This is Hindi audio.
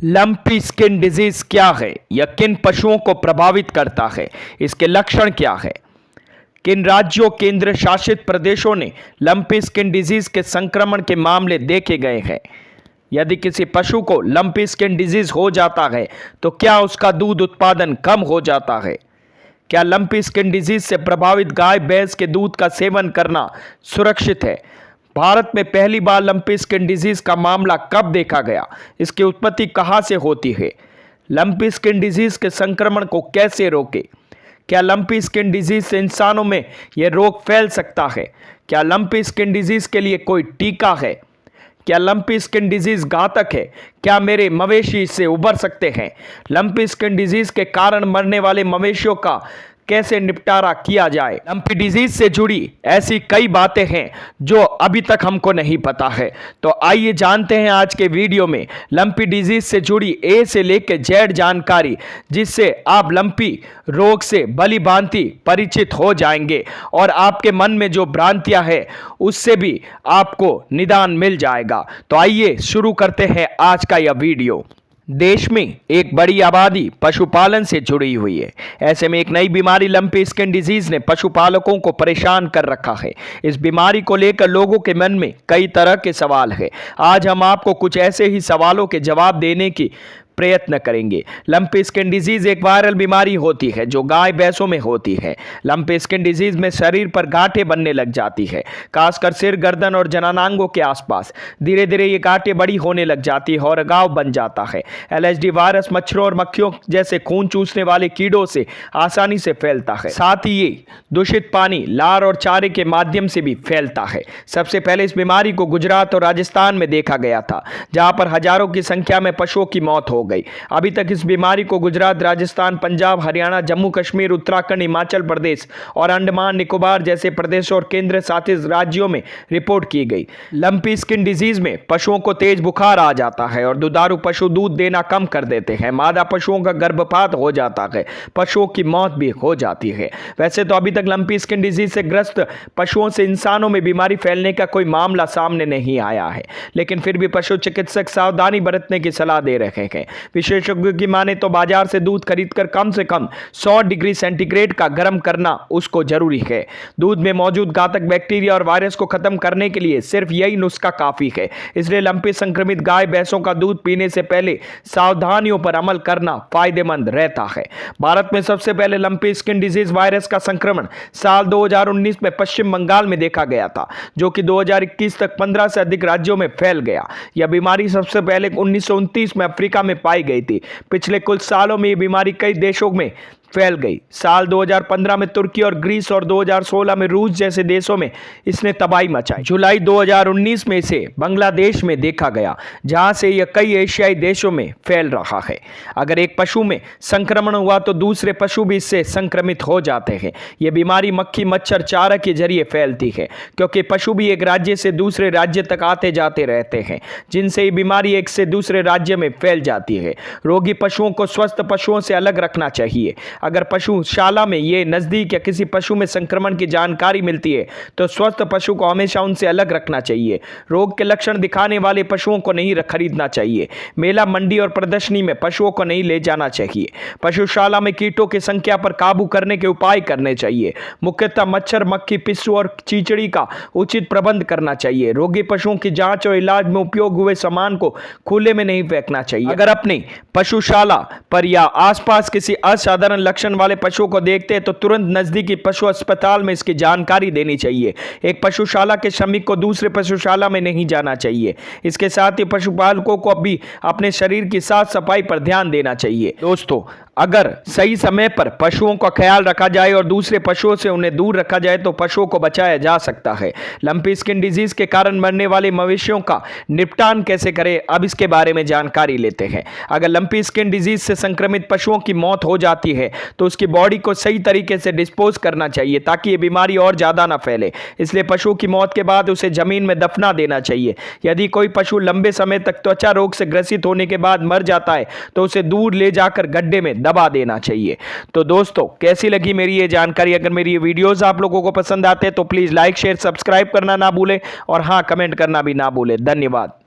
लंपी स्किन डिजीज क्या है? यह किन पशुओं को प्रभावित करता है? इसके लक्षण क्या है? किन राज्यों केंद्र शासित प्रदेशों ने लंपी स्किन डिजीज के संक्रमण के मामले देखे गए हैं? यदि किसी पशु को लंपी स्किन डिजीज हो जाता है तो क्या उसका दूध उत्पादन कम हो जाता है? क्या लंपी स्किन डिजीज से प्रभावित गाय भैंस के दूध का सेवन करना सुरक्षित है? भारत में पहली बार लंपी स्किन डिजीज का मामला कब देखा गया? इसकी उत्पत्ति कहां से होती है? लंपी स्किन डिजीज के संक्रमण को कैसे रोकें? क्या लंपी स्किन डिजीज से इंसानों में यह रोग फैल सकता है? क्या लंपी स्किन डिजीज के लिए कोई टीका है? क्या लंपी स्किन डिजीज घातक है? क्या मेरे मवेशी इससे उबर सकते हैं? लंपी स्किन डिजीज के कारण मरने वाले मवेशियों का कैसे निपटारा किया जाए? लंपी डिजीज से जुड़ी ऐसी कई बातें हैं जो अभी तक हमको नहीं पता है, तो आइए जानते हैं आज के वीडियो में लंपी डिजीज से जुड़ी ए से लेकर जेड जानकारी, जिससे आप लंपी रोग से भली भांति परिचित हो जाएंगे और आपके मन में जो भ्रांतियां हैं उससे भी आपको निदान मिल जाएगा। तो आइए शुरू करते हैं आज का यह वीडियो। देश में एक बड़ी आबादी पशुपालन से जुड़ी हुई है। ऐसे में एक नई बीमारी लंपी स्किन डिजीज ने पशुपालकों को परेशान कर रखा है। इस बीमारी को लेकर लोगों के मन में कई तरह के सवाल हैं। आज हम आपको कुछ ऐसे ही सवालों के जवाब देने की प्रयत्न करेंगे। लंपी स्किन डिजीज एक वायरल बीमारी होती है जो गाय भैंसों में होती है। लंपी स्किन डिजीज में शरीर पर गांठें बनने लग जाती है, खासकर सिर, गर्दन और जननांगों के आसपास। धीरे धीरे ये गांठें बड़ी होने लग जाती है और घाव बन जाता है। एलएचडी वायरस मच्छरों और मक्खियों जैसे खून चूसने वाले कीड़ों से आसानी से फैलता है। साथ ही ये दूषित पानी, लार और चारे के माध्यम से भी फैलता है। सबसे पहले इस बीमारी को गुजरात और राजस्थान में देखा गया था, जहां पर हजारों की संख्या में पशुओं की मौत हो गई। अभी तक इस बीमारी को गुजरात, राजस्थान, पंजाब, हरियाणा, जम्मू कश्मीर, उत्तराखंड, हिमाचल प्रदेश और अंडमान निकोबार जैसे प्रदेशों और केंद्र शासित राज्यों में रिपोर्ट की गई। लंपी स्किन डिजीज में पशुओं को तेज बुखार आ जाता है और दुधारू पशु दूध देना कम कर देते हैं। मादा पशुओं का गर्भपात हो जाता है, पशुओं की मौत भी हो जाती है। वैसे तो अभी तक लंपी स्किन डिजीज से ग्रस्त पशुओं से इंसानों में बीमारी फैलने का कोई मामला सामने नहीं आया है, लेकिन फिर भी पशु चिकित्सक सावधानी बरतने की सलाह दे रहे हैं। विशेषज्ञों की माने तो बाजार से दूध खरीदकर कम से कम 100 डिग्री सेंटीग्रेड का गर्म करना उसको जरूरी है। दूध में मौजूद घातक बैक्टीरिया और वायरस को खत्म करने के लिए सिर्फ यही नुस्खा काफी है। इसलिए लंपी संक्रमित गाय भैंसों का दूध पीने से पहले सावधानियों पर अमल करना फायदेमंद रहता है। भारत में सबसे पहले लंपी स्किन डिजीज वायरस का संक्रमण साल 2019 में पश्चिम बंगाल में देखा गया था, जो कि 2021 तक 15 से अधिक राज्यों में फैल गया। यह बीमारी सबसे पहले 1929 में अफ्रीका में पाई गई थी। पिछले कुछ सालों में यह बीमारी कई देशों में फैल गई। साल 2015 में तुर्की और ग्रीस और 2016 में रूस जैसे देशों में इसने तबाही मचाई। जुलाई 2019 में इसे बांग्लादेश में देखा गया, जहां से यह कई एशियाई देशों में फैल रहा है। अगर एक पशु में संक्रमण हुआ तो दूसरे पशु भी इससे संक्रमित हो जाते हैं। यह बीमारी मक्खी, मच्छर, चारा के जरिए फैलती है, क्योंकि पशु भी एक राज्य से दूसरे राज्य तक आते जाते रहते हैं, जिनसे ये बीमारी एक से दूसरे राज्य में फैल जाती है। रोगी पशुओं को स्वस्थ पशुओं से अलग रखना चाहिए। अगर पशुशाला में ये नजदीक या किसी पशु में संक्रमण की जानकारी मिलती है तो स्वस्थ पशु को हमेशा उनसे अलग रखना चाहिए। रोग के लक्षण दिखाने वाले पशुओं को नहीं खरीदना चाहिए। मेला, मंडी और प्रदर्शनी में पशुओं को नहीं ले जाना चाहिए। पशुशाला में कीटों की संख्या पर काबू करने के उपाय करने चाहिए। मुख्यतः मच्छर, मक्खी, पिस्सू और चींचड़ी का उचित प्रबंध करना चाहिए। रोगी पशुओं की जांच और इलाज में उपयोग हुए सामान को खुले में नहीं फेंकना चाहिए। अगर अपनी पशुशाला पर या आसपास किसी असाधारण लक्षण वाले पशुओं को देखते हैं तो तुरंत नजदीकी पशु अस्पताल में इसकी जानकारी देनी चाहिए। एक पशुशाला के श्रमिक को दूसरे पशुशाला में नहीं जाना चाहिए। इसके साथ ही पशुपालकों को भी अपने शरीर की साफ सफाई पर ध्यान देना चाहिए। दोस्तों, अगर सही समय पर पशुओं का ख्याल रखा जाए और दूसरे पशुओं से उन्हें दूर रखा जाए तो पशुओं को बचाया जा सकता है। लंपी स्किन डिजीज के कारण मरने वाले मवेशियों का निपटान कैसे करें, अब इसके बारे में जानकारी लेते हैं। अगर लंपी स्किन डिजीज से संक्रमित पशुओं की मौत हो जाती है तो उसकी बॉडी को सही तरीके से डिस्पोज करना चाहिए, ताकि ये बीमारी और ज्यादा ना फैले। इसलिए पशु की मौत के बाद उसे जमीन में दफना देना चाहिए। यदि कोई पशु लंबे समय तक त्वचा रोग से ग्रसित होने के बाद मर जाता है तो उसे दूर ले जाकर गड्ढे में दबा देना चाहिए। तो दोस्तों, कैसी लगी मेरी ये जानकारी? अगर मेरी ये वीडियोस आप लोगों को पसंद आते हैं तो प्लीज लाइक, शेयर, सब्सक्राइब करना ना भूलें और हाँ, कमेंट करना भी ना भूलें। धन्यवाद।